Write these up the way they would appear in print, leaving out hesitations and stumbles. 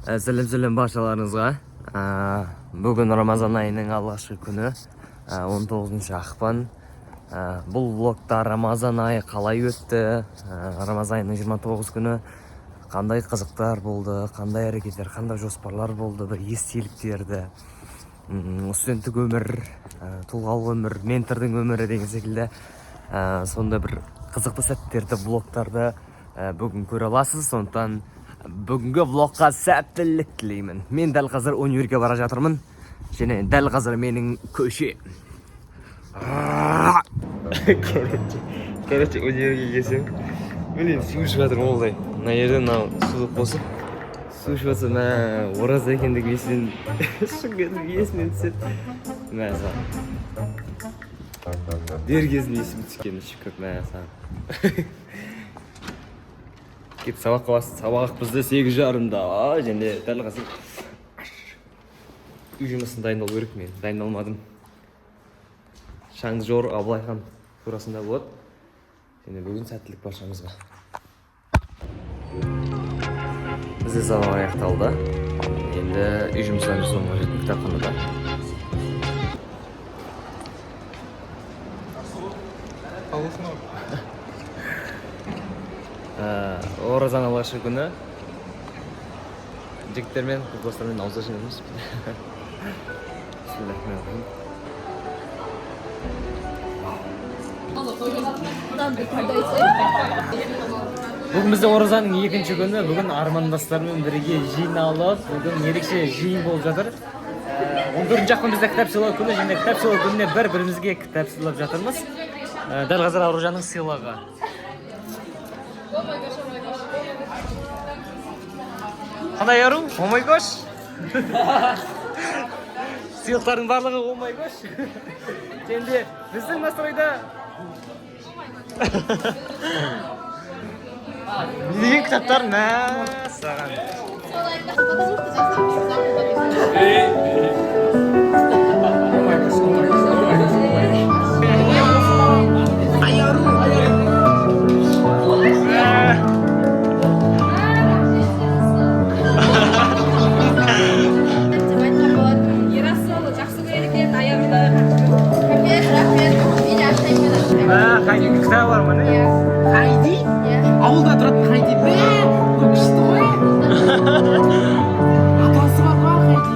Сәлем баршаларыңызға. Бүгін Рамазан айының алғашқы күні, 19 ақпан. Бұл влогта Рамазан айы қалай өтті, Рамазан айының 29 күні қандай қызықтар болды, қандай әрекеттер, қандай жоспарлар болды, бір естеліктерді, студенттік өмір, тұлғалық өмір, ментордың өмірі деген секілді сонда бір қызықты сәттерді, влогтарды бүгін көре аласыз. Сондықтан бүгінгі влогқа сәттілік тілеймін. Мен дәл қазір универге бара жатырмын. Және дәл қазір менің көше. Короче, универге келсем, блин, су ішіп жатырмын олдай. Мына жерден суды қосып, су ішіп жатса, ораза екендігі есімнен түседі. Дер кезінде есім түскені шүкір, Кеп сабаққа басты. Сабақ бізде 8:30-да. Және дәл қазір үй жұмысын дайындалу керек. Мен дайындалмадым. Шаңды жор Абылайхан турасында болады. Және бүгін сәттілік баршамызға. Бізде сабақ аяқталды. Енді үй жұмыстарын соңына жеттік кітапханада. Оразаның алғашқы күні жігіттермен, достармен ауызда жинаймыз. Бүгін бізде оразаның екінші күні. Бүгін армандастармен бірге жиналып, бүгін ерекше жиын болып жатыр. 14 ақпан бізде кітап сыйлау күні, және кітап сыйлау күніне бір-бірімізге кітап сыйлап жатырмыз. Дәл қазір Аружанның сыйлығы. Қандай ару? О май гош! Сыйлықтардың барлығы о май гош! Енді біздің настройда... Не деген кітаптар? Саған! Хайдидің кітабы бар ма, не? Хайди? Ауылда тұратын Хайди. Бұл күшті ғой. Атасы бар ма Хайди?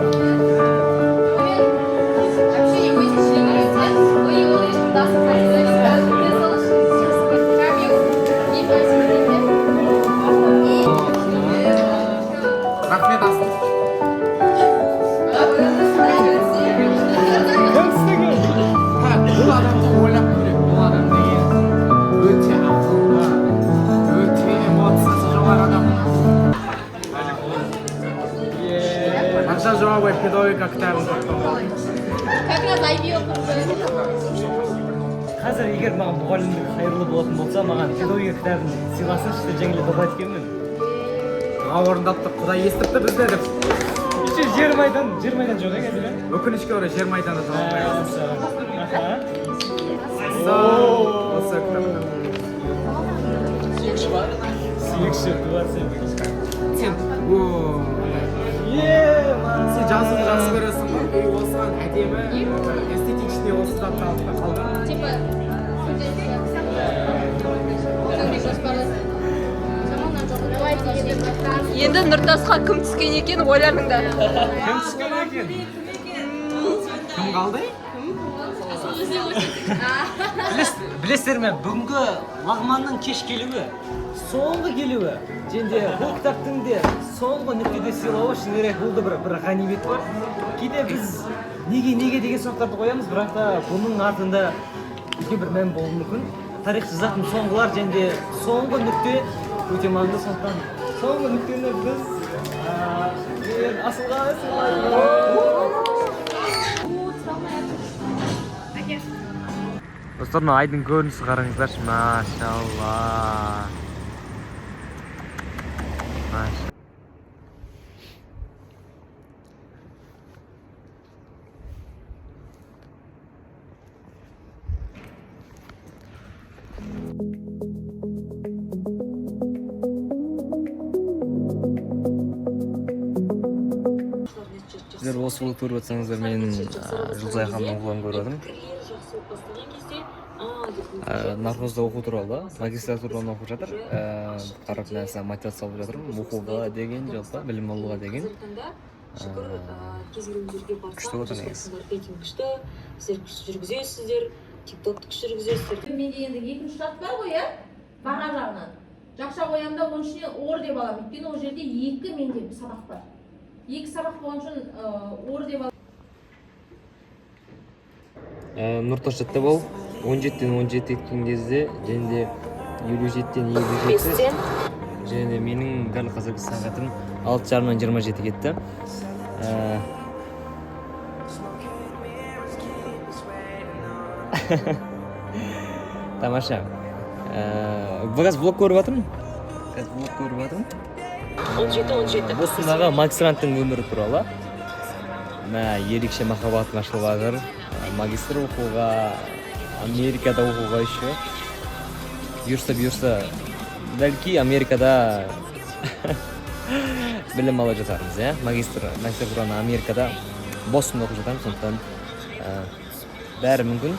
Рахмет асыл. Бұл адамды ойлап көрек. Бұл адам деген өте ақылды, өте эмоциясы жоғары адам. Қанша жауабы педагогика кітабын тоқтау. Как раз IB оқыпты. Қазір егер маған мұғалімдік қайырлы болатын болса, маған педагогика кітабын сыйласыншы деп жеңілдеп оқиды екенмін. Орындапты, Құдай естіпті бізді деп. Жер майдан жоқ екен, де? Өкінішке орай жер майданы табылмаймыз. Осы кітапта. Сүйекші бар? Сүйекші, бар сен. Сен жазуды жақсы көресің ба? Осыған әдемі, эстетичный осы затты алып қалды. Типа, енді Нұртасқа кім түскен екен ойларыңда? Кім түскен екен? Кім қалды? Білесіздер ме, бүгінгі Лағманның кеш келуі, соңғы келуі, және бұл кітаптың де соңғы нүктеде сыйлауы шынымен болды бір ғанибет бар. Кейде біз неге деген сұрақтарды қоямыз, бірақ та бұның артында үлкен бір мән болуы мүмкін. Тарих жазатын соңғылар және соңғы нүкте өте маңызды. Сондықтан соңғы нүктені біз Асылға достар, мына айдың көрінісі қараңыздаршы, машалла. сіздер осы влог көріп отырсаңыздар, мен Жұлдызай ханымның влогын көріп жатырмын. Нархозда оқу туралы, магистратураны оқып жатыр. Қарап нәрсе мотивация алып жатырмын. Оқуға деген, жалпы білім алуға деген. Күшті отыр негізі. Сіздер күшті жүргізесіздер, тиктокты күшті жүргізесіздер. Менде енді екінші шарт бар ғой, иә? Баға жағынан. Жақша қоямын да, оның ішіне ор деп аламын. Өйткені ол жерде екі менде сабақ бар. Екі сабақ болған үшін ор деп аламын. Нұрташатта бол, 17-тен 17 еткен кезде, және де 57-тен 57, және де менің дәл қазіргі сағатым 6:30-нан 27 кетті. Тамаша. Қазір влог көріп жатырмын. 17. Босындағы магистранттың өмірі туралы. Ерекше махаббатым ашылып жатыр. Магистр оқуға, Америкада оқуға еще. Бұйырса, бәлки Америкада білім алып жатармыз, иә? Магистратураны Америкада Бостонда оқып жатамын, сондықтан бәрі мүмкін.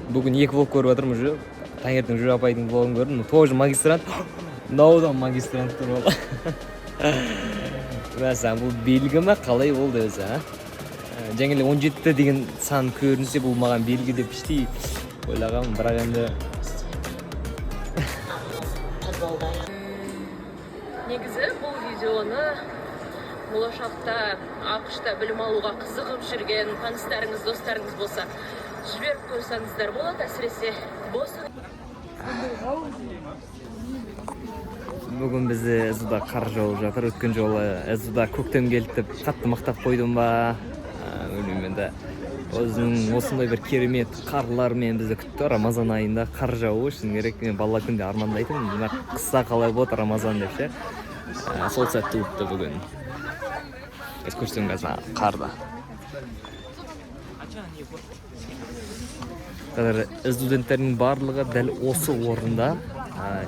Бүгін екі влог көріп жатырмын уже. Таңертең Жүр апайдың влогын көрдім. Тоже магистрант. Наудан магистрант туралы. Мәсәлән, бұл белгі ме, қалай болды өзі, а? Жаңа 17 деген сан көрінсе, бұл маған белгі деп іштей ойлағанмын, бірақ енді Негізі бұл видеоны болашақта ақшта білім алуға қызығып жүрген таныстарыңыз, достарыңыз болса жіберіп қойсаңыздар болады, әсіресе Бостон. Бүгін бізде СУ-да қар жауып жатыр. Өткен жолы СУ-да көктем келді деп қатты мақтап қойдым ба? Білмеймін енді. Өзінің осындай бір керемет қарлармен бізді күтті. Рамазан айында қар жауы шын керек. Мен бала күнде армандайтынмын. Мына қысса қалай болады Рамазан деп ше. Сол сәтті өтті бүгін. Көрсем қазір қарда. Қазір студенттердің барлығы дәл осы орында.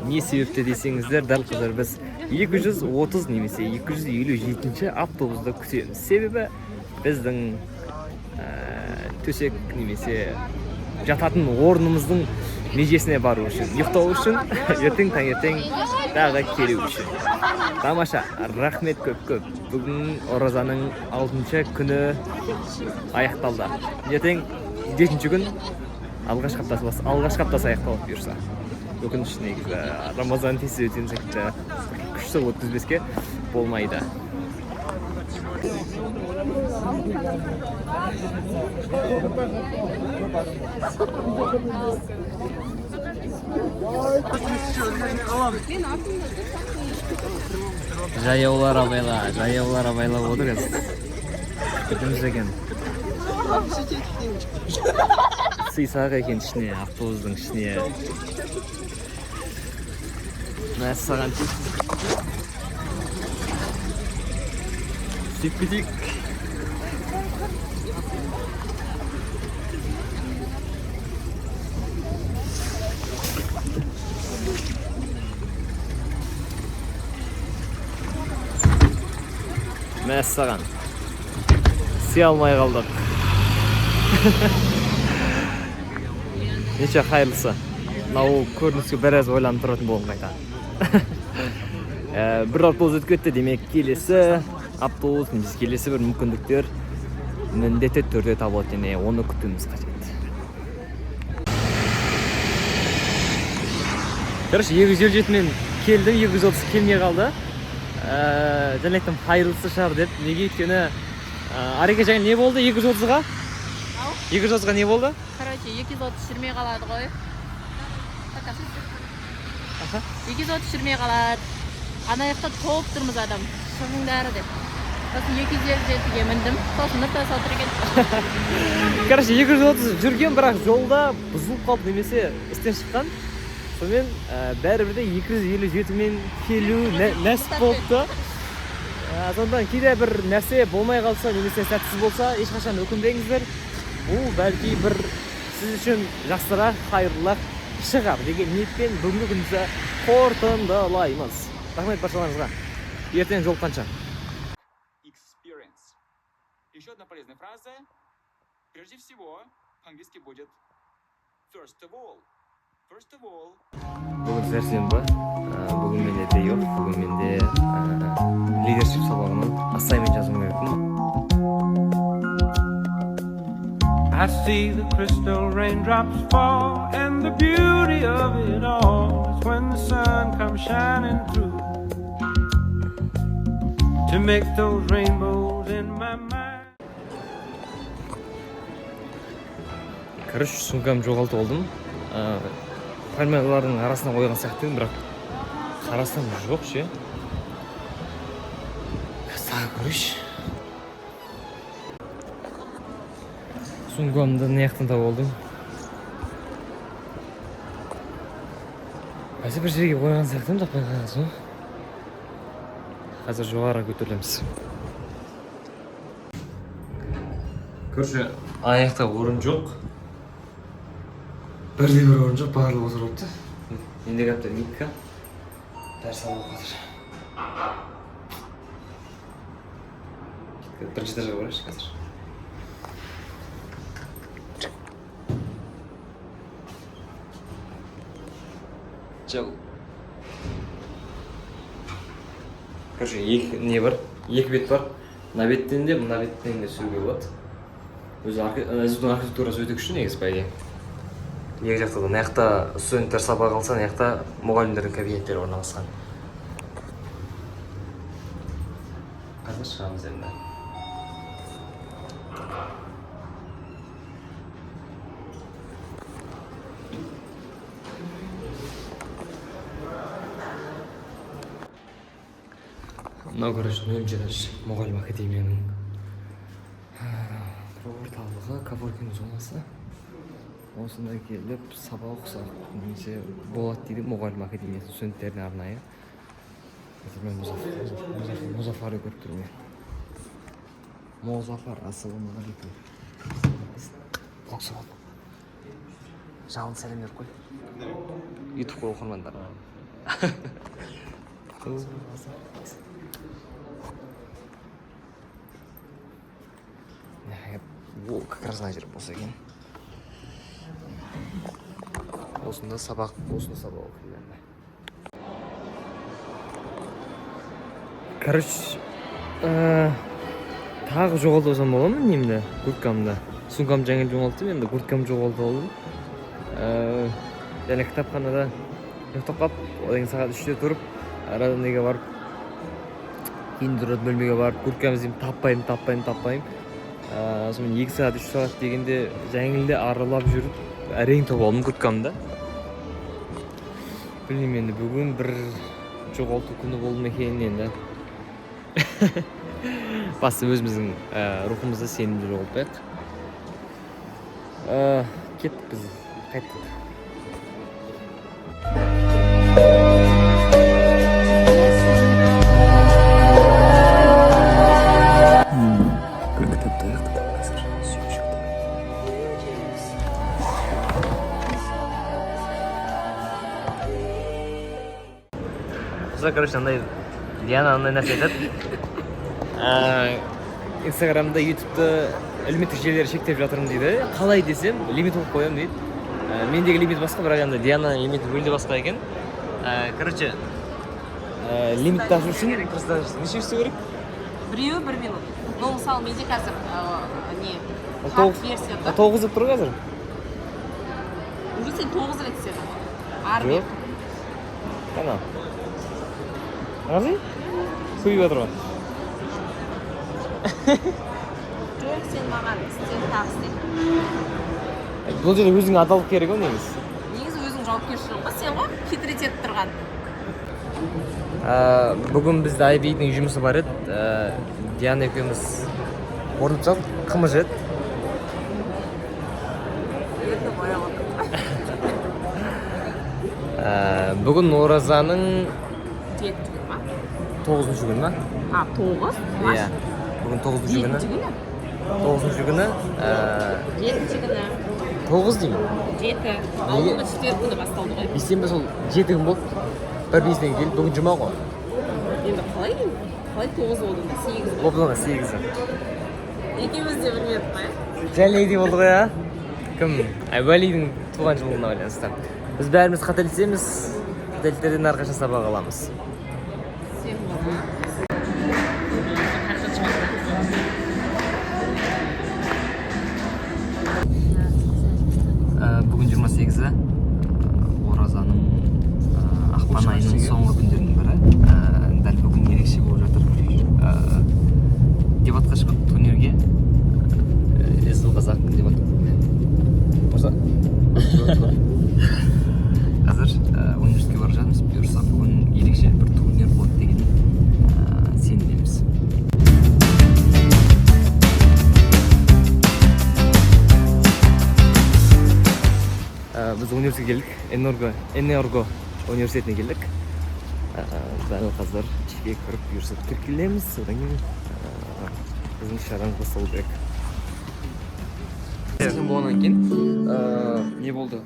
Не себепті десеңіздер, дәл қазір біз 230 немесе 257 автобусты күтеміз. Себебі біздің төсек немесе жататын орнымыздың межесіне бару үшін, ұйықтау үшін, ертең таңертең тағы келу үшін. Тамаша, рахмет көп. Бүгін оразаның 6-шы күні аяқталды. Ертең 7-ші күн алғашқы аптасы аяқталып бұйырса. Өкініш негізі Рамазан тез өткен секілді күшті өткізбеске болмайды. Жаяулар абайлап отырыз. Күтіміз екен. Сыйсақ екен ішіне, автобустың ішіне. Мәссаған тек. Сөйтпетейік. Мәссаған. Сый алмай қалдық. Неше қайырлысы. Нау көрініске біраз ойланып тұратын болым қайта. Бір автобус өтіп кетті, демек келесі автобус, немесе келесі бір мүмкіндіктер міндетті түрде табылады, және оны күтуіміз қажет. Короче, 257-мен келдім, 230 келмей қалды. Және айттым, қайырлысы шығар деп. Неге өйткені Ареке жаңа не болды 230-ға? 230-ға не болды? Короче, 230 жүрмей қалады ғой. 230 жүрмей қалады. Ана жақта топ тұрмыз адам. Шығыңдары деп. Сосын 257-ге міндім. Сосын нұрта сатыр екен. Короче, 230 жүрген, бірақ жолда бұзылып қалды немесе істен шыққан. Сонымен бәрібірде 257-мен келу нәсіп болыпты. Сондан кейде бір нәрсе болмай қалса, немесе сәтсіз болса, ешқашан өкінбеңіздер. Бұл бәлки бір сіз үшін жақсырақ, қайырлырақ шығар деген ниетпен бүгінгі күнімізді қорытындылаймыз. Рахмет баршаларыңызға. Ертең жолыққанша. Еще одна полезная фраза. Прежде всего, по-английски будет first of all. First of all. Бүгін сәрсенбі, бүгін менде де жоқ, бүгін менде лидершіп сабағының ассайнмент жазуым керекпін. I see the crystal raindrops fall, and the beauty of it all is when the sun comes shining through to make those rainbows in my mind. Короче, сумкам жоғалтып алдым. Пальмалардың арасына қойған сияқты едім, бірақ қарасам жоқ ше. Короче. Сумкамды неяқтан тауып алдым. Қайсы бір жерге қойған сияқты едім, таппай қалған соң. Қазір жоғары көтерілеміз. Короче, аяқта орын жоқ. Бірде бір орын жоқ, барлығы отырыпты. Енді кәптер Микка дәріс алып жатыр. Бірінші этажға барайықшы қазір. Жау. Короче, не бар? Екі бет бар. Мына беттен де, мына беттен де сөйлеуге болады. Өзінің архитектурасы өте күшті негізі, по идее. Екі жақта да, мына жақта студенттер сабақ алса, мына жақта мұғалімдердің кабинеттері орналасқан. Қазір шығамыз енді. Мынау, короче, нөлінші этаж мұғалім академияның орталығы, Коворкинг зонасы. Осында келіп, сабақ оқысақ немесе болады дейді мұғалім академиясы студенттеріне арнайы. Қазір мен Мұзафарды көріп тұрмын. Мұзафар, ассалаумағалейкум. Блоксы бол. Жалын сәлем беріп қой. YouTube оқырмандар. Ол как раз мына жер болса екен. Осында сабақ оқиды. Короче, тағы жоғалтып алсам бола ма немді? Курткамды. Сумкам жаңа жоғалтып, енді курткам жоғалтып алдым. Және кітапханада ұйықтап қалып, одан сағат 3-те тұрып, арада неге барып, кейін тұратын бөлмеге барып, курткамды іздеймін, таппаймын. Сонымен 2 сағат, 3 сағат дегенде жаңылды аралап жүріп, әрең тауып алдым курткамды. Білмеймін енді, бүгін бір жоғалту күні болды ма екен енді. Басты өзіміздің рухымызды сенімді жоғалтпайық. Кеттік біз, қайттық. Короче, Диана андай нәрсе айтады. Инстаграмда, ютубта әлеуметтік желілер шектеп жатырмын дейді. Қалай десем, лимит болып қоямын дейді. Мендегі лимит басқа, бірақ енді Диана лимит мүлде басқа екен. Короче, лимитті ашу үшін неше істеу керек? Біреуі 1 минут. Ну, мысалы, менде қазір хард версия да. 9 деп тұр қазір? Уже сен 9 рет істедің. Армия. Қана. Қарасың? Көйіп жатыр ғой. Жоқ, сен маған істен тағысты. Бұл жерде өзің адалық керек ғой негіз? Негіз өзің жауапкершілігі ғой, сен ғой хитрет етіп тұрған. Бүгін бізді IB-дің жұмысы бар еді. Диана екеуміз орнып салып, қымыз еді. Ерді бояп отыр. Бүгін оразаның 9-шы күні ма? 9? Иә. Бүгін 9-шы күні. 9-шы күні. 7-ші күні. 9 деймін. 7. Алдыңғы четверг күні басталды ғой. Бейсенбі сол 7 күн болды. Бір бейсенбіден келіп, бүгін жұма ғой. Енді қалай 9 болды? 8 болды. Лоптан 8. Екеуміз де білмедік ма? Жәлейде болды ғой, а? Кім? Уәлидің туған жылына байланысты. Біз бәріміз қателесеміз, қателіктерден әрқашан сабақ аламыз. Сен болма. Бүгін 28-і оразаның ақпан айының соңғы күндерінің бірі. Дәл бүгін ерекше болып жатыр. Дебатқа шығып турнирге Есіл қазақ дебат. Қазір университетке бара жатырмыз. Бұйырса бүгін ерекше бір турнир болады деген сенеміз. Біз университетке келдік. Энерго университетіне келдік. Дәл қазір ішке кіріп бұйырса тіркелеміз. Одан кейін біздің шарамыз басталу керек. болғаннан кейін не болды?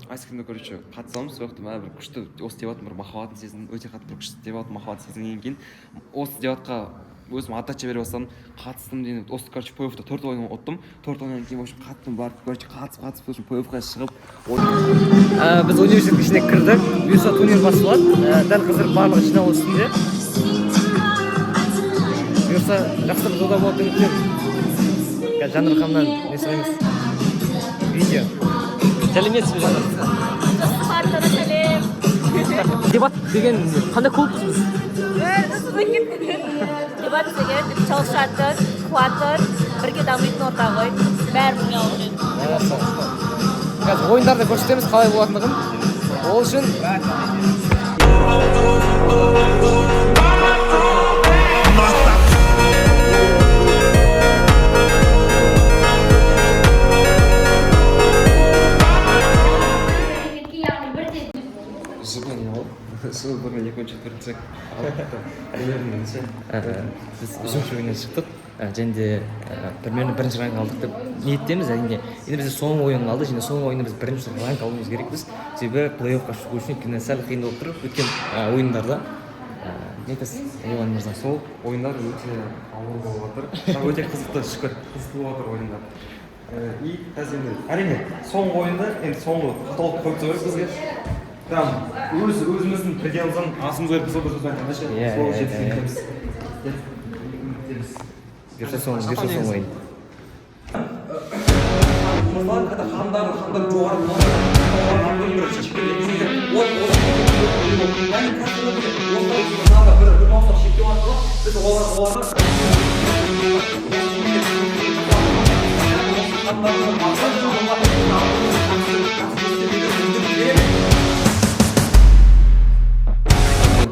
Айскринді короче қатысамыз, сол жақта бір күшті осы дебаттың бір махаббатын сезіндім, өте қатты бір күшті дебаттың махаббатын сезінгеннен кейін осы дебатқа өзім отдача бере бастадым, қатыстым деген осы короче плей-оффта 4 ойын ұттым. 4 ойыннан кейін вообще қаттым барып короче қатысып сосын плей-оффқа шығып біз университеттің ішіне кірдік. Бұйырса турнир басталады. Дәл қазір барлығы жинау үстінде. Бұйырса жақсы бір дода болады деп үміттемін. Жанырханнан не сұраймыз? Видео. Сәлеметсіз бе жаныр? Сәлем. Дебат деген қандай клубпыз біз? Дебат деген çalışатын, қуатын, бірге дамитын орта ғой. Бәрін алып. Қазір ойындарды көрсетеміз қалай болатындығын. Ол үшін жылы бірінен екінші төртінші біз үшінші ойыннан шықтық. Және де примерно бірінші ранг алдық деп ниеттеміз. Әрине енді бізде соңғы ойын қалды. Және соңғы ойында біз бірінші ранг алуымыз керекпіз. Себебі плей-оффқа шығу үшін өйткені сәл қиын болып тұр. Өткен ойындарда не айтасыз, Иван мырза? сол ойындар өте ауыр болып жатыр. Өте қызықты, шүкір, қызықты болып жатыр ойындар. И қазір енді әрине соңғы ойында енді соңғы қаталып қойып қойып бізге прям өзіміздің пределімізден асымыз керек біз айтқанша сол жетістігіміз. Бұйырса соңғы ойын.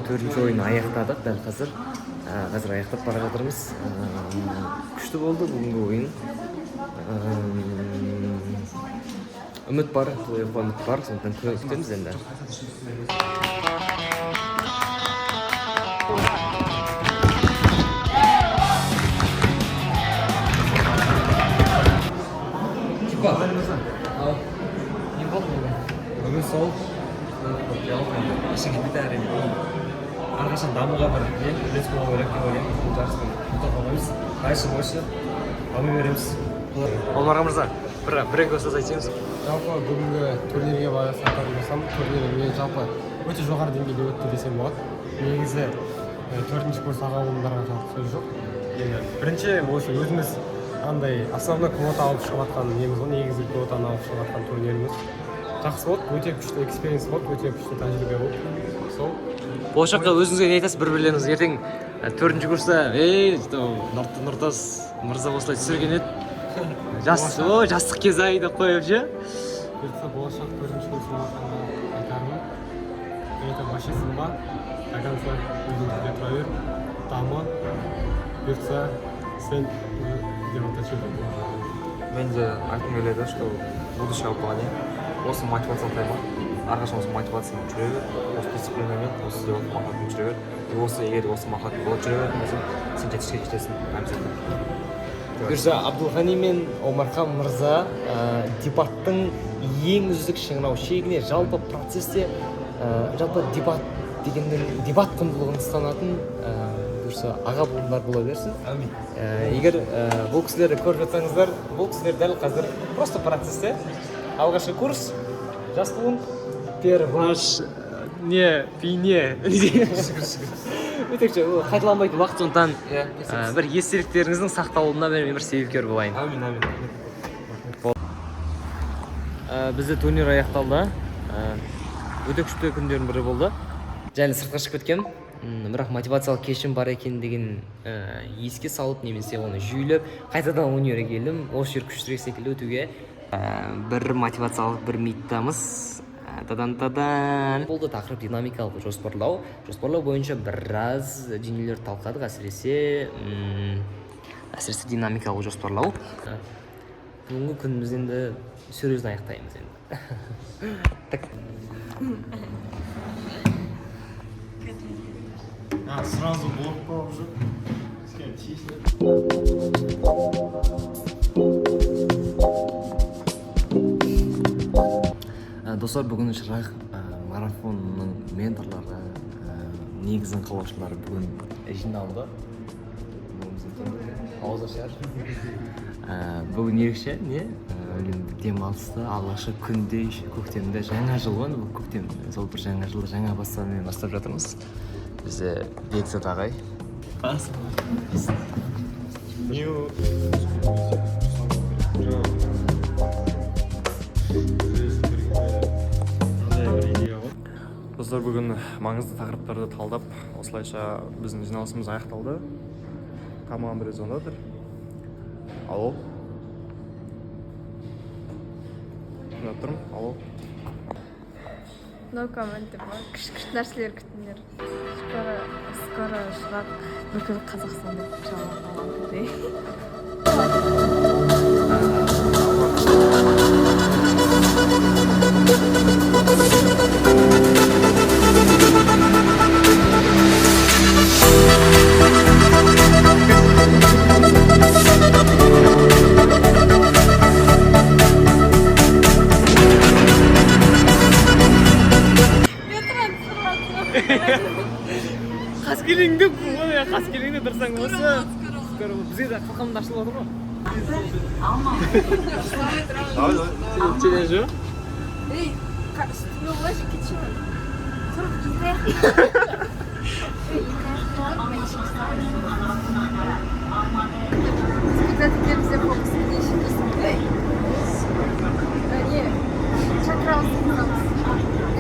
Төртінші ойын аяқтадық дәл қазір. Қазір аяқтап бара жатырмыз. Күшті болды бүгінгі ойын. Үміт бар, плей-оффқа үміт бар. Сондықтан күтеміз енді. Бүгін сол ішіңе бітті әрине. Әрқашан дамуға бір үлес болу керек деп ойлаймын. Бұл жарыстың ұтып қалмаймыз. Қайшы бойшы дами береміз. Омар мырза, бір-екі сөз айтсаңыз. Жалпы бүгінгі турнирге байланысты болсам, турнир мен жалпы өте жоғары деңгейде өтті десем болады. Негізі 4-ші курс аға буындарға жалпы сөз жоқ. Енді бірінші осы өзіміз андай основной квота алып шығып жатқан неміз ғой, негізгі квотаны алып шығып жатқан турниріміз. Жақсы болды, өте күшті экспириенс болды, өте күшті тәжірибе болды. Сол. Болашаққа өзіңізге не айтасыз бір-бірлеріңіз? Ертең 4-ші курста, Нұртас мырза осылай түсірген еді. Жастық кез ай деп қойып ше. Бұйыртса болашақ 4-ші курсына айтармын. Это вообще судьба. До конца өзіңізде тұра бер. Дамы. Бұйыртса сен где-то чемпион. Мен де айтқым келеді, что будущее плане осы мотивацияны тайма. Әрқашан осы мотивацияны жүре бер, осы дисциплинамен, осы дебаттың махаббатын жүре бер. Осы егер осы махаббат болады жүре бер, сен жетістікке жетесің, обязательно. Бұйырса Абдулғани мен Омархан мырза дебаттың ең үздік шыңырау шегіне жалпы процесте жалпы дебат дегеннің дебат құндылығын ұстанатын бұйырса аға буындар бола берсін. Амин. Егер бұл кісілерді көріп жатсаңыздар, бұл кісілер дәл қазір просто процесте. Алғашқы курс, жас буын, ваш не бейне. Өтекші, қайталанбайтын уақыт, сондықтан бір естеліктеріңіздің сақталуына мен бір себепкер болайын. Амин. Бізде турнир аяқталды. Өте күшті күндердің бірі болды. Және сыртқа шығып кеткем. Бірақ мотивациялық кешім бар екен деген еске салып, немесе оны жүйелеп, қайтадан универге келдім. Осы жер күштірек секілді өтуге. Бір мотивациялық бір миттамыз. Тадан. Болды тақырып динамикалық жоспарлау. Жоспарлау бойынша біраз дүниелер талқыладық, әсіресе динамикалық жоспарлау. Бүгінгі күніміз енді серьезно аяқтаймыз енді. Так. Сразу блокқа уже. Достар, бүгін шырақ марафонның менторлары, негізін қалаушылары бүгін жиналды. Ауыз ашар. Бүгін ерекше, не? Демалысты, алғашқы күнде, көктемде, жаңа жыл ғой, бұл көктем. Сол бір жаңа жылды жаңа бастаумен бастап жатырмыз. Бізде Бекзат ағай. Достар, бүгін маңызды тақырыптарды талдап, осылайша біздің жиналысымыз аяқталды. Тамағын бір звондатыр. Алло. Тыңдап тұрмын. Алло. No comment деп бар. Күшті нәрселер күтіңдер. Скоро шырақ бүкіл Қазақстанда жауап алады. Қаскелеңді қуылы, қаскелеңді дұрсаң осы. Бізге де қылқамды ашылып отыр ғой. Челенжі? Ей, үстіме олайша кетші. Тұрып кетті. Спектакльдерімізде фокусын дейші тұрсын. Не, чакрауыз тұрамыз.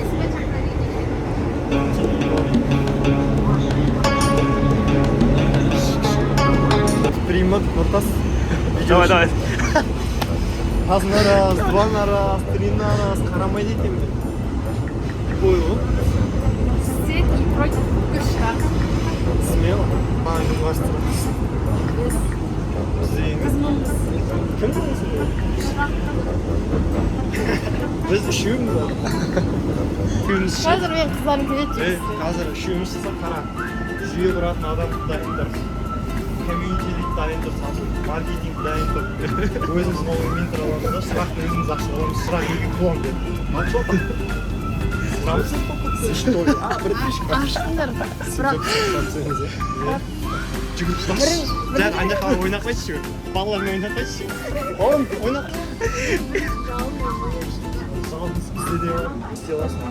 Есіме чакрауыз дейші. Примат, Нұртас. Давай. Азын арас, дуан арас, трин арас, қарамайды екен бе? Бой ғой. Сіздер и против шырақ. Смело. Университет. Қызмыңыз. Кім болсын? Шырақтың. Біз үшеуміз бар. Қазір мен қыздарым келеді. Қазір үшеуміз жасап қара. Жүйе құратын адам дайындар. Комьюнитилік дайындыр, маркетинг дайындыр. Өзіміз новый ментор аламыз да, сұрақты өзіміз ашып аламыз, сұрақ елге қуам деді. Что ли? Ашқындар. Бірақ. Жүгіріп тұтасыз. Дәл ана қалай ойнақ қайтшы жүгір. Балалармен ойнақ қайтшы. Оғым, ойнақ. Саған бізде де бар. Істе аласың.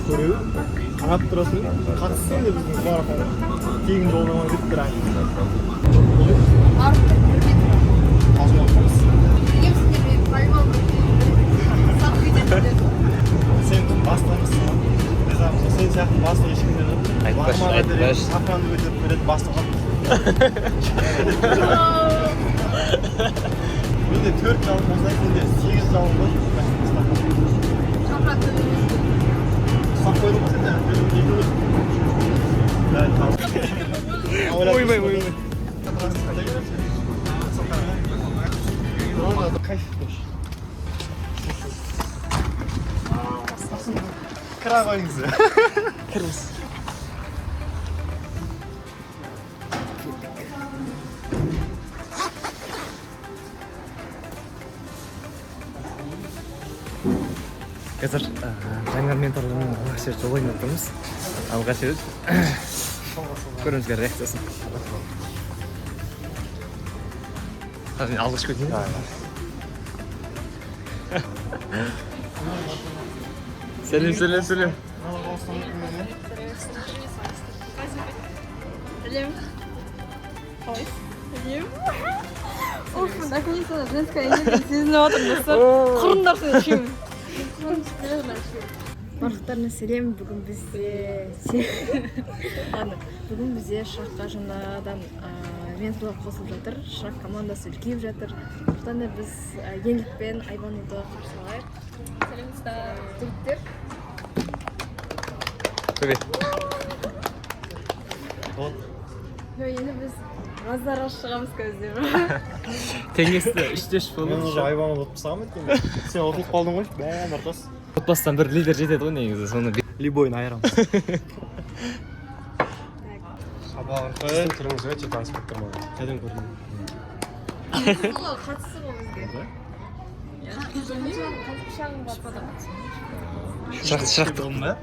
Көру, қарап тұрасың, қатысың да біздің марафонға. Тегін жолдама кетіп тұрайын. Арып тұрып бірге тұрам. Азын уақытымыз. Егем сіздер мен волейбол сақ кетеді. Сен бастамысың. Сен сияқты басты ешкімден Айтпаш. Сақранды өтіп береді, басты қалып. Менде 4 жалым болса, сенде 8 жалым бол. Шапратты өтіп. Сақ қойдың ба сен? Ойбай. Кайф қош. Кіра қойыңыз. Кіріңіз. Қазір жаңа менторлармен алғаш рет жолайын отырмыз. алғаш рет көріңіздер реакциясын. Қазір алғаш көтейін. Сәлем. Сәлем. Сәлем. Оф, наконец-то женская энергия сезініп отырмыз. Құрындарсын үшеуін. Барлықтарына сәлем. Бүгін бізде Шыраққа жаңадан венсулар қосылып жатыр. Шырақ командасы үлкейіп жатыр. Сондықтан да біз еңлікпен Айбануды қарсы алайық. Сәлеметсіздер. Жігіттер. Привет. Енді біз ғаздарға шығамыз көздер. Теңесті үштеш Мен болып. уже айбаны болып тастағам еттім. Сен ұтылып қалдың ғой. Бәрін ортас. Отбасынан бір лидер жетеді ғой негізі. Соны Любойын айырамыз. Сабақ арқылы түріңіз өте таныс болып тұрмады. Қайдан көрдің? Қатысы ғой бізге. шырақты ба?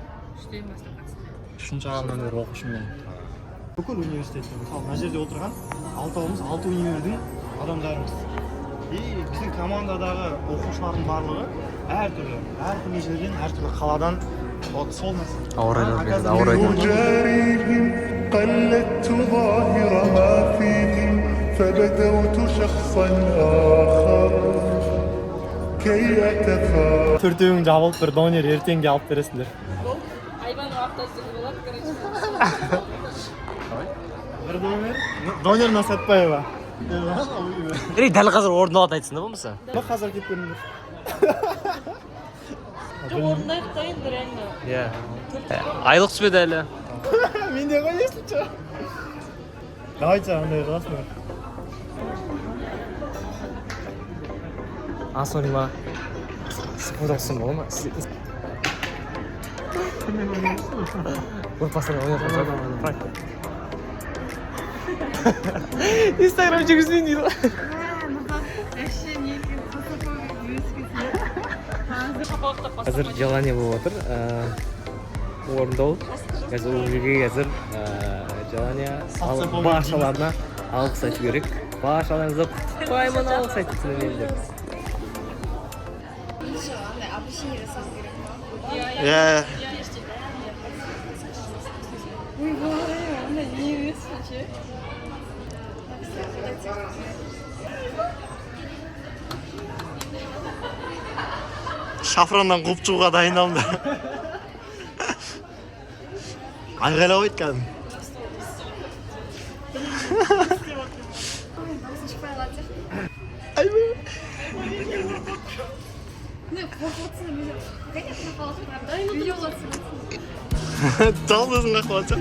Үшінші ағымнан бері оқушымен. Бүкіл университетте, мысалы, мына жерде отырған алтауымыз 6 универдің адамдарымыз. И біздің командадағы оқушылардың барлығы әртүрлі жерден, әртүрлі қаладан сол нәрсе. جاريهم قلدت ظاهرها فيهم فبدوت شخصا آخر كي أتفاعل. Төртеуің жабылып бір донер ертеңге алып бересіңдер. Айбанның аптасы болады, короче. Бір донер? Донер Сәтбаева. дәл қазір орын алады айтсын да болмаса. Қазір келіп көріңдер. Орында ұйықтайын, реально. Иә. Айлық түспеді әлі. Мен де ғой естінші. Давайте андай қыласыңдар. Асорма. Спордақсын бола ма? Отбасына ойнатып Инстаграм жүргізбейін дейді ғой. Қазір желание болып отыр. Орындау. Қазір ол жерге қазір желание баршаларына алғыс айту керек. Баршаларыңызды құттықтаймын, алғыс айтып тілеймін. Иә. Шафраннан қуып шығуға дайындалды. Айғайлап айт кәдім. Жалғызын қақып атсам.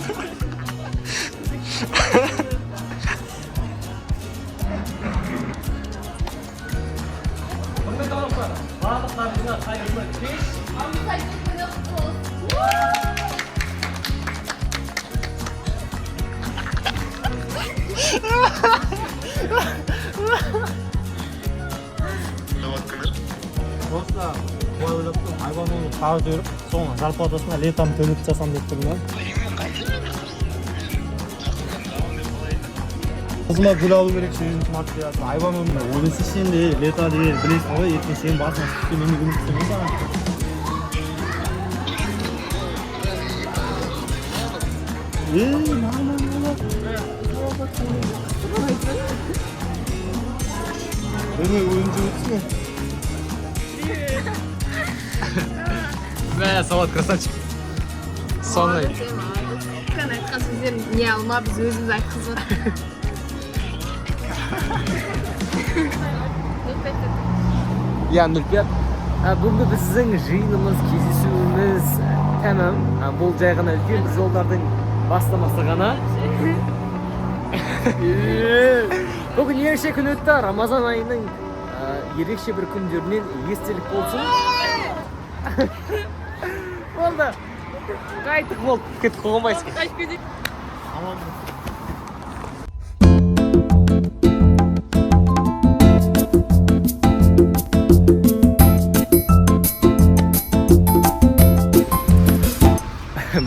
Барлықтарыңызға қайырлы кеш. Просто былай ойлап тұрмын, Айбануны тағы жіберіп, соңғы зарплатасына летом төлеп тастасам деп тұрмын. Қызыма гүл алу керек сөзін мотивациясын. Айбануны ойлайсың сен де лето деген білесің ғой, ертең сен басына түсті менің күнім түсемін саған. Мама. Бені ойыншы өтсің. Бә, салат, красавчик. Сондай. Кән айтқан сөздерін не алма, біз өзіміз айтқыз бар. Я 05. Бүгінгі біздің жиынымыз, кездесуіміз тәмам. Бұл жай ғана үлкен біз жолдардың бастамасы ғана. Бүгін ерекше күн өтті. Рамазан айының ерекше бір күндерінен естелік болсын. Болды. Қайтық болды. Кетіп қоғамайсың.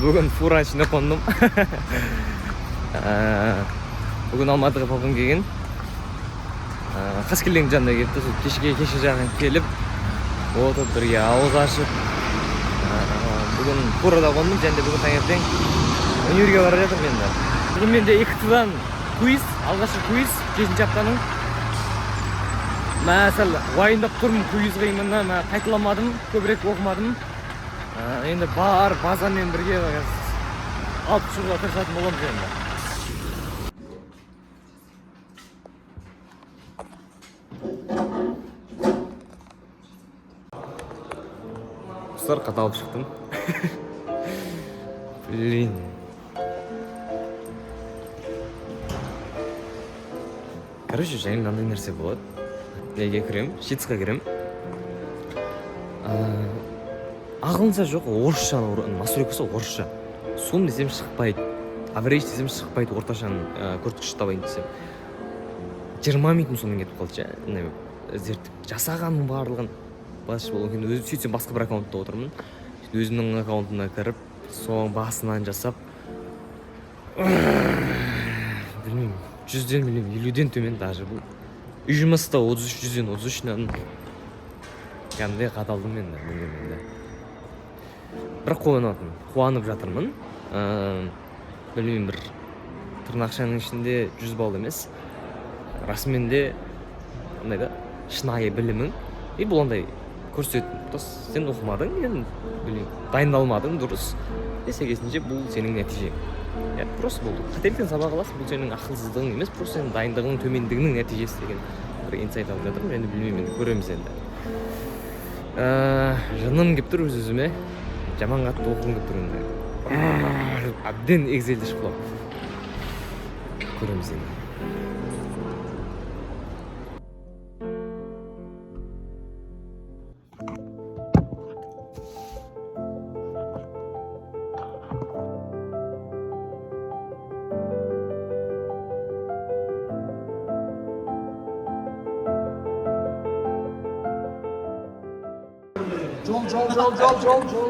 Бүгін бүгін фураның ішіне қондым. Бүгін Алматыға папам келген. Қаскелеңнің жанына келіпті. Кеше жағын келіп, отырып бірге ауыз ашып. Бүгін фурада қондым, және бүгін таңертең универге бара жатырмын енді. Бүгін менде 2-дан квиз, алғашқы квиз, 5-ші аптаның. Мәсәл, уайымдап тұрмын квиз қиынмын, қайталамадым, көбірек оқымадым. Енді бар базамен бірге алып шығуға тырысатын боламыз енді. Құстар қата алып шықтым. Блин. Короче, және мынандай нәрсе болады. Неге кірем, шитсқа кірем. Ағылынша жоқ, орысшаны, настройкасы орысша. Сон десем шықпайды, average десем шықпайды, орташаны көрсеткіш табайын десем. 20 минут сонымен кетіп қалды, зерттеп жасағанның барлығын. Басшы болған кейін сөйтсем басқа бір аккаунтта отырмын. Өзімнің аккаунтына кіріп, соң басынан жасап, білмеймін, 100-ден білмеймін, 50-ден төмен даже бұл. Үй жұмыста 33-ден 33-нен кәдімгідей қаталдым енді, білмеймін. Бірақ қуанып жатырмын. Білмеймін, бір тырнақшаның ішінде 100 балл емес. Расымен де шынайы білімің. Бұл андай көрсеттім. Сен оқымадың, мен дайындалмадың дұрыс. Сәйкесінше бұл сенің нәтижең. Просто бұл қателіктен сабақ аласың, бұл сенің ақылсыздығың емес, просто сенің дайындығың төмендігінің нәтижесі деген бір инсайт алып жатырмын. Енді білмеймін, көреміз енді. Жыным кеп тұр өз-өзіме. Жаман қатты оқуым кеп тұр. Әбден экзельді шықпылап. Көреміз енді.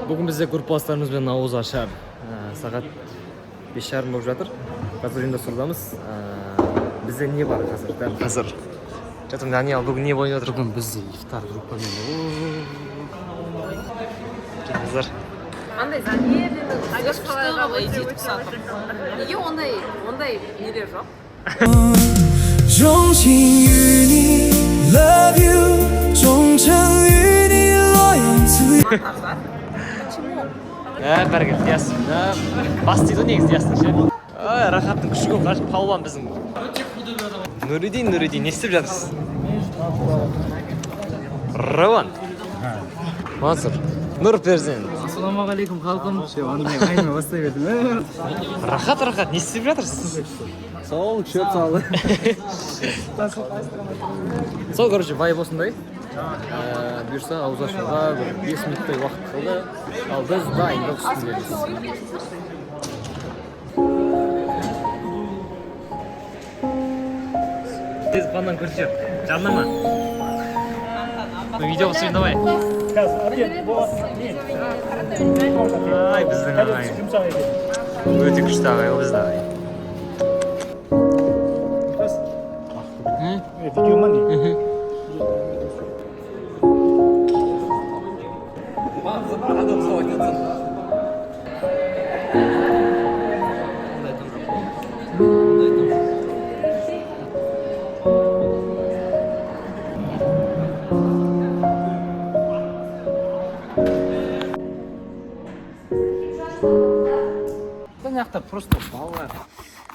Бүгін бізде группаластарымызбен ауыз ашар. Сағат 5:30 болып жатыр. Қазір ұйымдастырудамыз. Бізде не бар қазір? Жатыр, Даниал, бүгін не болып жатыр? Бүгін бізде ифтар группамен. Қыздар. Андай неге ондай нелер жоқ? Бәргіл, ясың. Бас дейді негізі ясың ше. Рахаттың күші көп қашып палуан біздің. Нұридин, не істеп жатырсыз? Рауан. Мансұр. Нұр перзент. Ассалаумағалейкум халқым. Айныма бастай бердім. Рахат, не істеп жатырсыз? Сол, шөп салы. Сол, короче, вайб осындай. Бұйырса ауыз ашуға 5 минуттай уақыт қалды. Ал біз дайындық үстіндеміз. Тез банан көрсет. Жарнама. Видео түсірін давай. Ай, біздің ағай. Өте күшті ағай, ол біздің ағай. Видео ма не? Просто балалар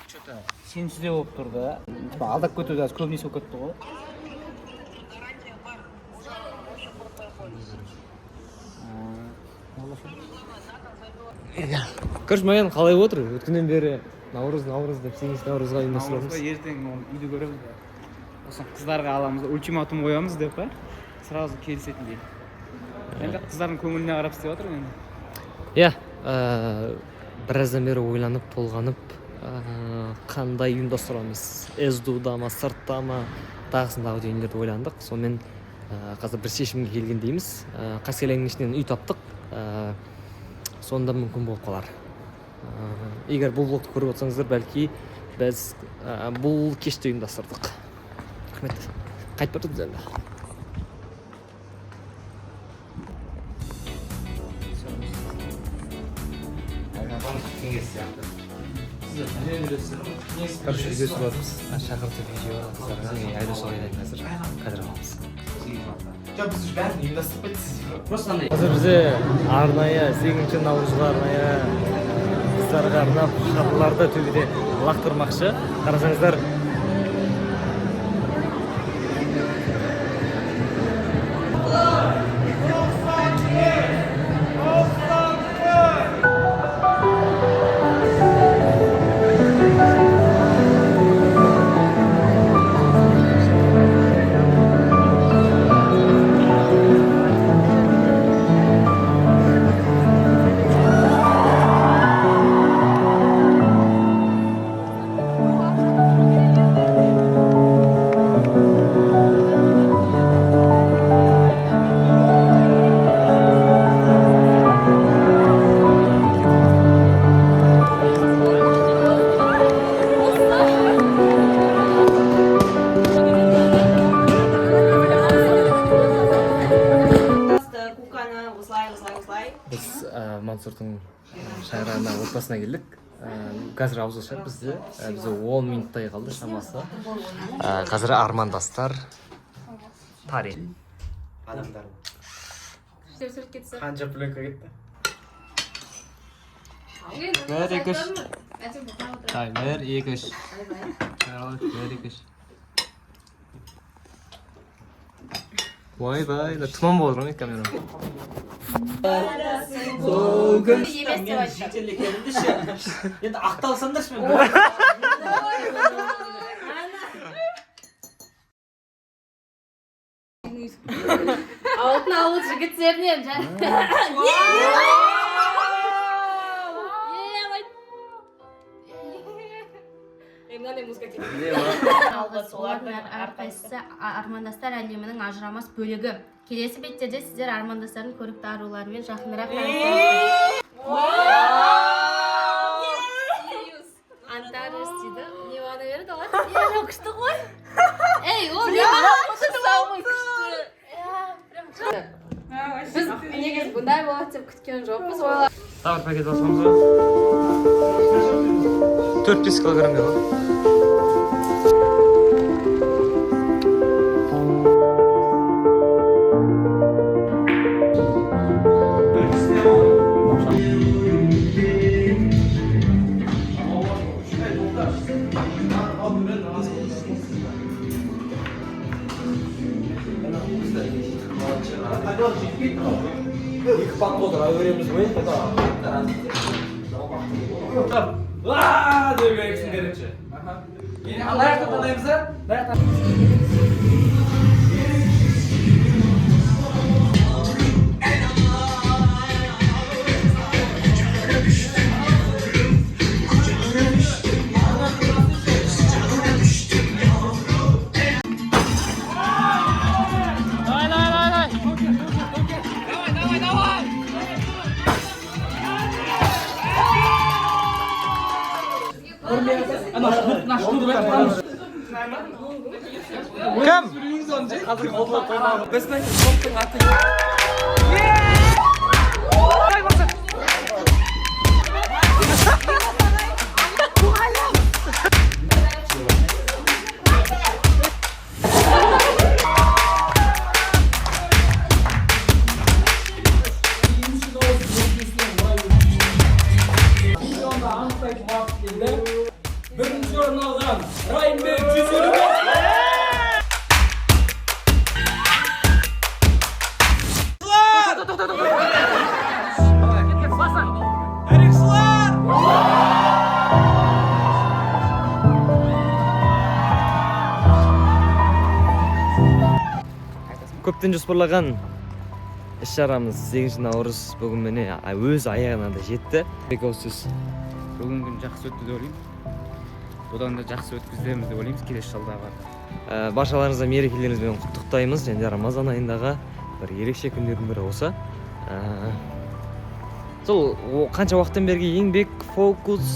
что-то сенсізде болып тұрды. Алдап кетуді аз көбінесе болып кетті ғой. Көрші Маян қалай отыр? Өткеннен бері наурыз деп 8 наурызға ұйымдастырамыз. Ертең үйді көреміз. Осы қыздарға аламыз, ультиматум қоямыз деп па? Сразу келісетін дейді. Енді қыздардың көңіліне қарап істеп отыр енді. Біраздан бері ойланып, толғанып, қандай ұйымдастырамыз? СДУ-да ма, сыртта ма, тағысындағы дейіндерді ойландық. Сонымен қазір бір шешімге келген дейміз. Қаскелеңнің ішінен үй таптық. Сонда мүмкін болып қалар. Егер бұл влогты көріп отырсаңыздар, бәлки біз бұл кешті ұйымдастырдық. Рахмет. Қайтып бара жатырмыз енді. Короче, видео түсіріп шақыртып видео қыздарға айдосуға айдайтын қазір кадр аламыз. біз бәрін ұйымдастырып қойдық. Қазір бізде арнайы 8-ші наурызға арнайы қыздарға арнап шатырларды төбеде лақтырмақшы. Қарасаңыздар. Біз Мансұрдың шайрағына отбасына келдік. Қазір ауызашар бізде 10 минуттай қалды шамасы. Қазір армандастар тарих. Адамдар. Қанша пленка кетті? Бір, екі, үш. Бір, екі, үш. Бір, екі, үш. Бай-бай, тұман болып тұрмын камера. Емес деп айтты. Енді ақталсаңдаршы мен. Алтын ауыл жігіттерінен Олардың әрқайсысы армандастар әлемінің ажырамас бөлігі. Келесі беттерде сіздер армандастардың көрікті аруларымен жақынырақ танысыңыздар. Антарес дейді. Не бана берді олар? Жоқ күшті ғой. Ей, ол не бана күшті. Біз негіз бұндай болады деп күткен жоқпыз. Тағы пакет басамыз ба? 4-5 килограмм ба? Екі пак болды, өреміз ғой. Деп ерексің керекші. Аяқты талаймыз ба? Кім? Бірінші орын алған Райымбек 150. Көптен жоспарлаған іс-шарамыз 8 наурыз бүгін міне өз аяғына да жетті. Сөз. Бүгін күн жақсы өтті деп ойлаймын. Одан да жақсы өткіземіз деп ойлаймыз келесі жылдағы. Баршаларыңызды мерекелеріңізбен құттықтаймыз. Және Рамазан айындағы бір ерекше күндердің бірі осы. сол қанша уақыттан бергі еңбек, фокус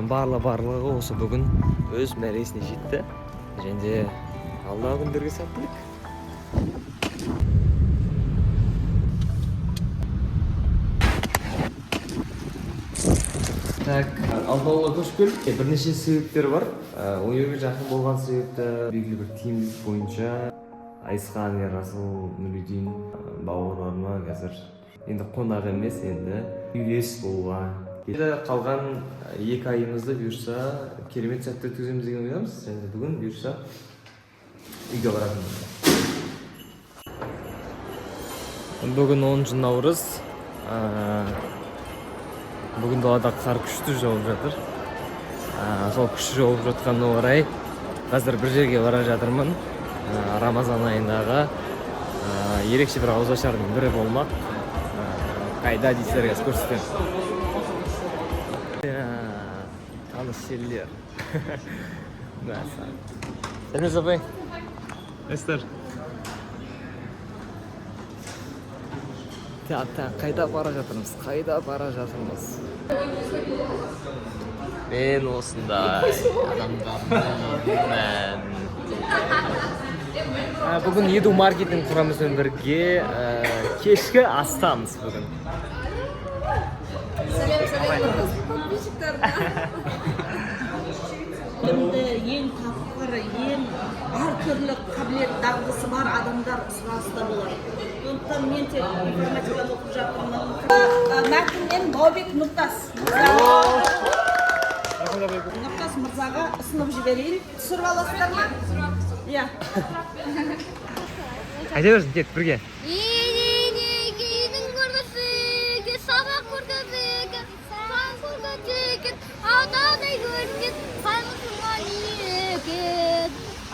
барлығы осы бүгін өз мәресіне жетті. Және алдағы күндерге сәттілік. Так, алдын көшіп келдік. Бірнеше себептер бар. Универге жақын болған себепті белгілі бір тиімділік бойынша Айсхан, Ерасыл, Нұридин бауырларыма қазір енді қонақ емес, енді үйлес болуға. Қалған 2 айымызды бұйырса керемет сәтті өткіземіз деген ойдамыз. Және бүгін бұйырса үйге баратынбыз. Бүгін 10 наурыз. Бүгін далада қар күшті жауып жатыр. Сол күшті жауып жатқанына орай қазір бір жерге бара жатырмын. Рамазан айындағы ерекше бір ауызашардың бірі болмақ. Қайда дейсіздерге көрсетемін. Таныс жерлер. Сәлеметсіз апай. Әстер. Қайда бара жатырмыз? Мен осындай адамдармен. Бүгін Еду маркетинг құрамызбен бірге кешкі астамыз бүгін. Ең тапқыр, ең әртүрлі қабілет дағдысы бар адамдар сұраныста болады. Сондықтан мен тек информатиканы оқып жатырмын. Мәтіннен Баубек Нұртас. Нұртас мырзаға ұсынып жіберейін. Түсіріп аласыздар ма? Иә. Айта берсін, кет бірге.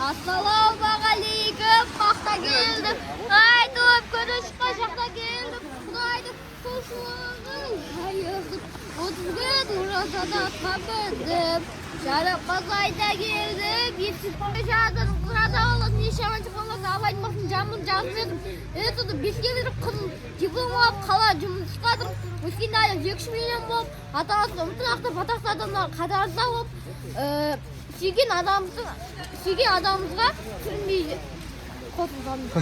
Ассалаумағалейкум, қақта келдім, айтып көріш қашақта келдім, құдайды құлшылығын қайығып, 30 күн оразада қабындым, шарапқа қайта келдім, ертіп жадын құрада оласын, еш аман шықпамасын, абайдымасын, жамын жазып едім, өтуді 5-ке беріп қыдым, диплом алып қала жұмыс қадым, өскенде айым 2 миллион болып, ата-асын ұмтын батақты адамдар қатарында болып, сүйген адамымызға түсінбейді қосылғанымыз.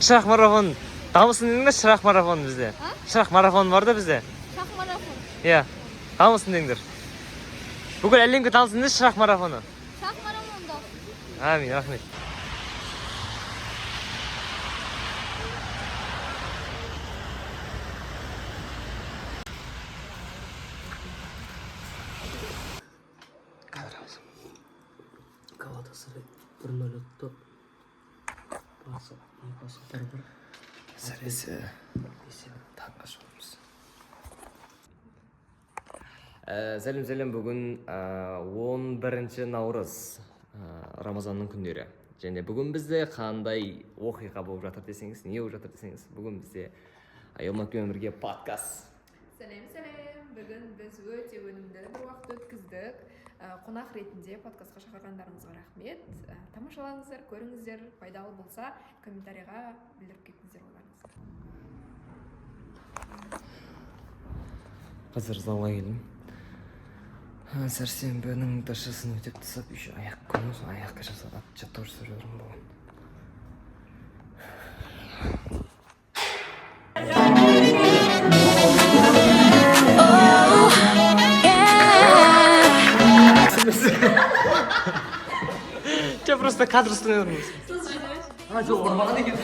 Шырақ марафон. Дамысын деңдер, шырақ марафон бізде. Шырақ марафон бар да бізде. Шырақ марафон. Иә, дамысын деңдер. Бүкіл әлемге дамысын деңдер шырақ марафоны. Шырақ марафонда. Амин, рахмет. Galatasaray 1-0 öttü. Barça Newcastle 1-1. Сәресі таңға шығымыз. Сәлем, бүгін 11 наурыз Рамазанның күндері. Және бүгін бізде қандай оқиға болып жатыр десеңіз, не болып жатыр десеңіз, бүгін бізде Айылматпен бірге подкаст. Сәлем. Бүгін біз өте өнімді бір уақыт өткіздік. Қонақ ретінде подкастқа шақырғандарыңызға рахмет. Тамашалаңыздар, көріңіздер, пайдалы болса, комментарийға білдіріп кетіңіздер оларыңызға. Қазір залға келдім. Сәрсенбінің дашасын өтеп тысап, еще аяқ көміз, аяққа жасап, жаттау жасап жүрмін болған. Че просто кадр ұстынырмыз. Жоқ, ұрмаған екен.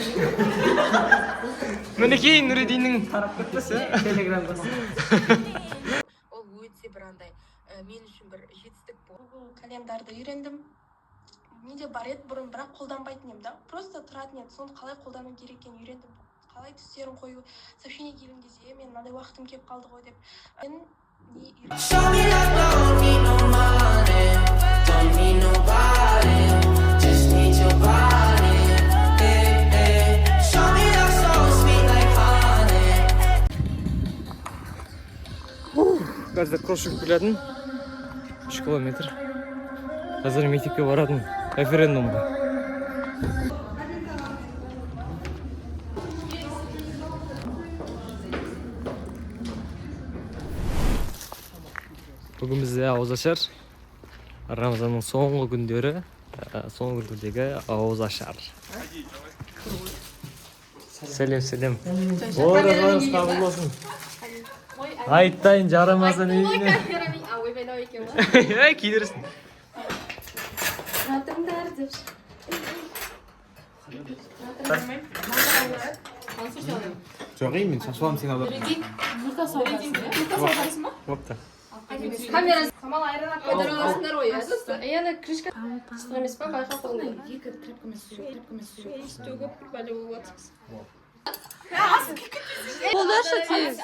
Мінекей Нұридиннің тарап көттісі. Телеграмда. Ол өте бір андай, мен үшін бір жетістік болды. Календарды үйрендім. Менде бар еді бұрын, бірақ қолданбайтын едім да. Просто тұратын еді. Соны қалай қолдану керек екенін үйрендім. Қалай түстерін қою, сообщение келген кезде мен мынандай уақытым келіп қалды ғой деп. Қазір крошық білетін 3 километр. Қазір мектепке баратын референдумға. Бүгін бізде ауызашар. Рамазанның соңғы күндері, соңғы күндердегі ауызашар. Сәлем. Оразаңыз қабыл болсын. Айттайын жарамасын үйіне. Кидірсін. Жатыңдар деп. Жоқ, мен шашуам сен алып. Бопты. Камера самал айрана қойдырасыңдар ғой, иә достар. Яна крышка ыстық емес па, байқап қойдың. Екі тряпкамен төгіп бәле болып жатырмыз. Қолдашы тез.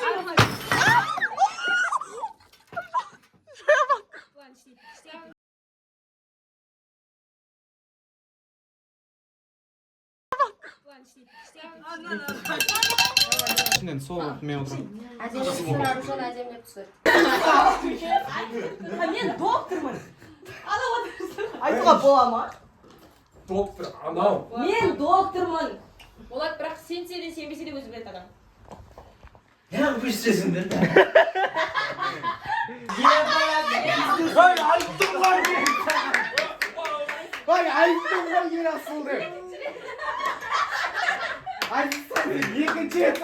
ішінен соғып мен отырмын. Әдемлеп түсір. Мен доктормын. Айтуға бола ма? Доктор, анау. Мен доктормын. Болат, бірақ сенсе де сенбесе де өзі біледі адам. Көшсесіңдер. Айттым ғой ер асылды. Екінші ет.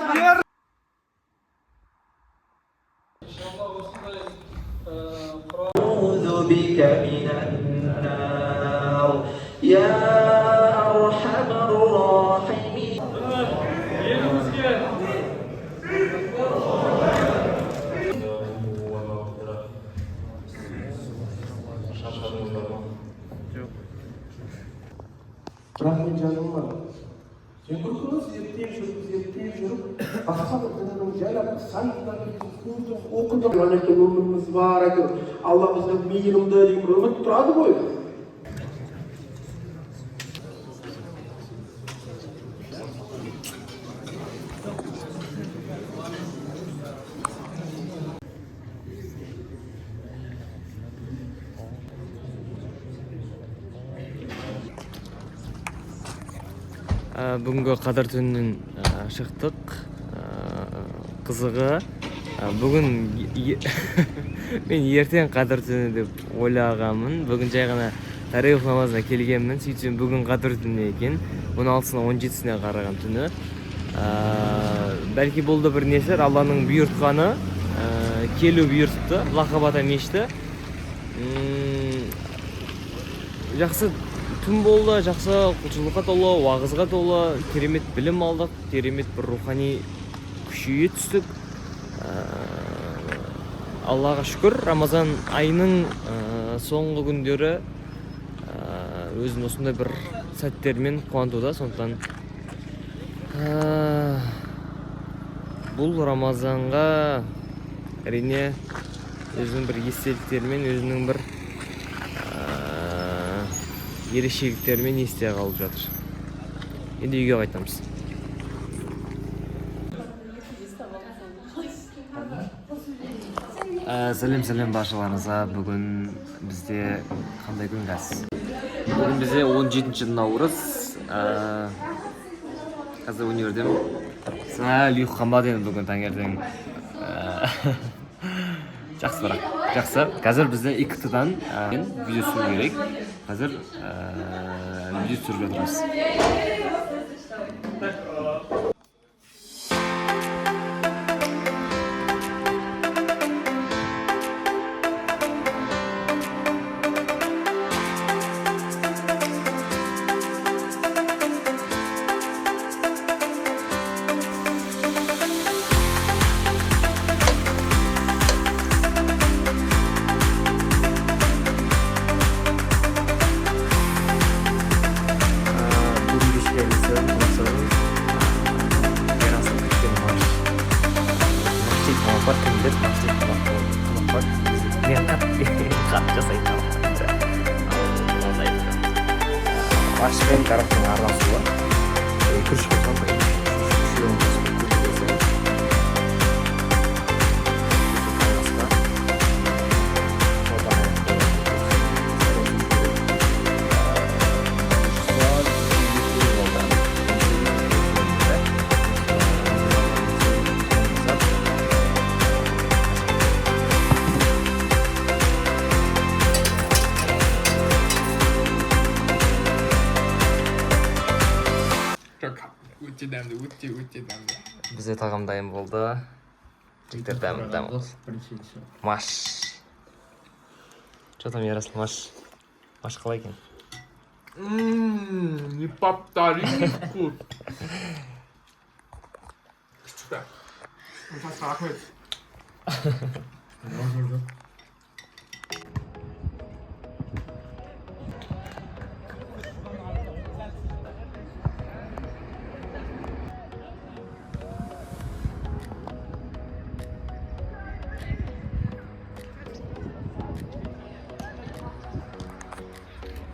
أعوذ بك من النار يا أرحم الراحمين. Rahmet canım var. Sen kurtulun ziyartteyim şurup. Ashabı kınanın jalap sayıdan okudum. Lanetli ömrümüz var. Allah bizden meyilimde deyim hürmet turadı boyu. Бүгінгі қадір түнінен шықтық. Қызығы бүгін мен ертең қадір түні деп ойлағанмын. Бүгін жай ғана тарих намазына келгенмін. Сөйтсем бүгін қадір түні екен. 16-сына 17-сіне қараған түні. Бәлки болды бір несер Алланың бұйыртқаны, келу бұйыртты, Лақабата мешіті. Жақсы түн болды, жақсы құлшылыққа толы, уағызға толы, керемет білім алдық, керемет бір рухани күшейе түстік. Аллаға шүкір, Рамазан айының соңғы күндері өзін осындай бір сәттермен қуантуда. Сондықтан бұл Рамазанға әрине өзінің бір естеліктерімен, өзінің бір ерекшеліктерімен есте қалып жатыр. Енді үйге қайтамыз. Сәлем баршаларыңызға. Бүгін бізде қандай күн қазір? Бүгін бізде 17-ші наурыз. Қазір универден сәл ұйықтамады енді бүгін таңертең. Жақсы бірақ. Жақсы. Қазір бізде ИКТ-дан видео түсіру керек. Қазір видео түсіріп жатырмыз. Başka taraftan arası var. Kırışık olsa өте дәмді, өте дәмді. Бізде тағам дайын болды. Жігіттер дәм болды. Маш. Что там, Ярасыл, маш? Маш қалай екен? Не повтори вкус. Күшті. Мұтасы рахмет.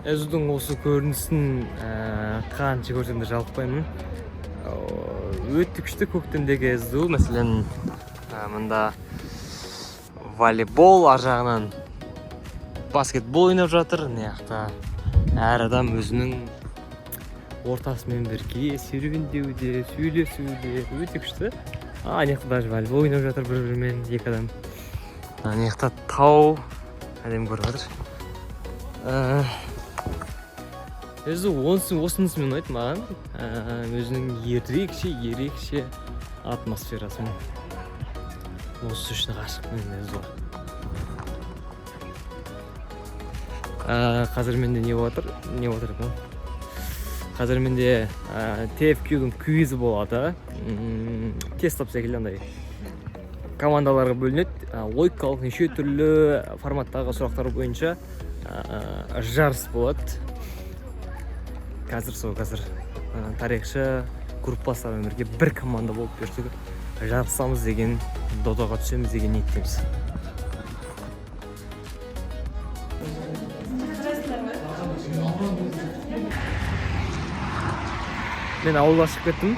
Әзудің осы көрінісін қанша көрсем де жалықпаймын. Өте күшті көктемдегі әзу. Мәселен, мында волейбол, ар жағынан баскетбол ойнап жатыр. Неяқта әр адам өзінің ортасымен бірге серуендеуде, сөйлесуде. Өте күшті. Неяқта даже волейбол ойнап жатыр бір-бірімен екі адам. Неяқта тау әдем көріп жатыр. Өзі осынысымен ұнайды маған. Өзінің ерекше атмосферасын. Осы үшін ғашықпын өзі. Қазір менде не отыр бұл? Қазір менде TFQ-дің квизі болады. Тест-топ секілді андай. Командаларға бөлінеді. Логикалық неше түрлі форматтағы сұрақтар бойынша жарыс болады. Қазір тарихшы группасымен бірге бір команда болып берсек жарысамыз деген, додаға түсеміз деген ниеттеміз. Мен ауылға шығып кеттім.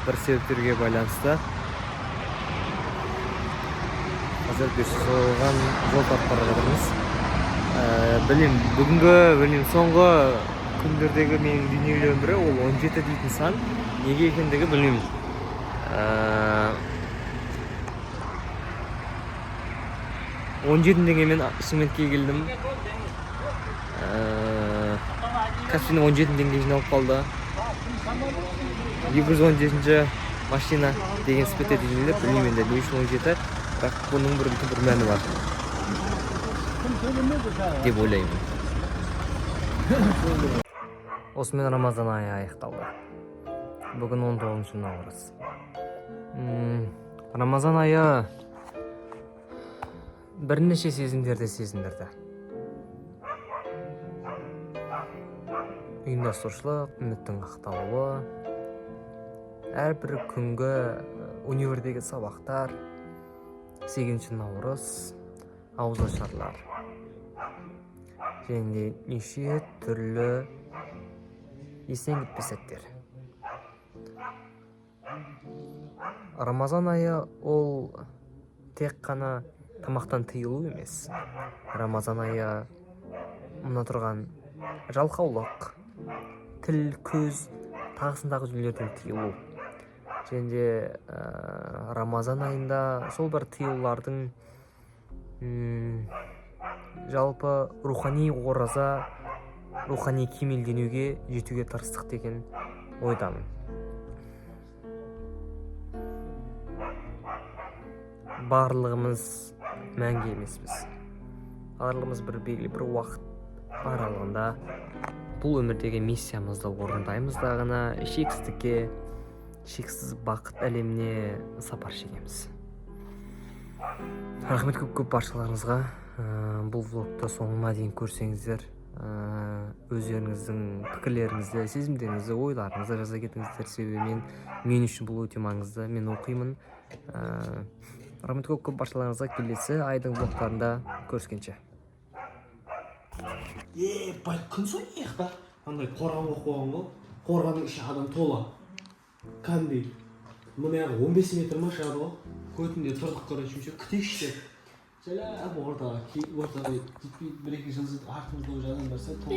Бір себептерге байланысты. Қазір Бесоған жол тартып бара жатырмыз. Бүгінгі соңғы күндердегі менің дүниелерім бірі, ол 17 дейтін сан. Неге екендігі білмеймін. 17-дегі мен Шымкентке келдім. Каспийдің 17-дегі жиналып қалды. 217-ші машина деген спетер дейінді, білмеймін де, не үшін 17, бірақ бұның бір мәні бар деп ойлаймын. Осымен Рамазан айы аяқталды. Бүгін 19 наурыз. Рамазан айы бірнеше сезімдерді сезіндірді. Ұйымдастырушылық, үміттің ақталуы, әрбір күнгі универдегі сабақтар, 8 наурыз, ауызашарлар. Және неше түрлі естен кетпес сәттер. Рамазан айы ол тек қана тамақтан тыйылу емес. Рамазан айы мына тұрған жалқаулық, тіл, көз, тағысындағы дүниелерден тыйылу. Және Рамазан айында сол бір тыйылулардың жалпы рухани ораза, рухани кемелденуге жетуге тырыстық деген ойдамын. Барлығымыз мәңгі емеспіз. Барлығымыз бір белгілі бір уақыт аралығында бұл өмірдегі миссиямызды орындаймыз да ғана шексіздікке, шексіз бақыт әлеміне сапар шегеміз. Рахмет көп баршаларыңызға. Бұл влогты соңына дейін көрсеңіздер, өздеріңіздің пікірлеріңізді, сезімдеріңізді, ойларыңызды жаза кетіңіздер. Себебі мен үшін бұл өте маңызды. Мен оқимын. Рахмет көп баршаларыңызға. Келесі айдың влогтарында көріскенше. Күн сон еқта андай қорған болып қойған ғой. Қорғанның іші адам тола. Қандай? Мұны 15 метр ма шығады ғой. Көтінде тұрдық көрінше күтейікші. Жалап ортаға жетпей бір-екі жыл артымызда уже адамдар сәт тола.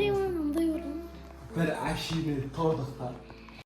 Бір әшейін тұрдық та.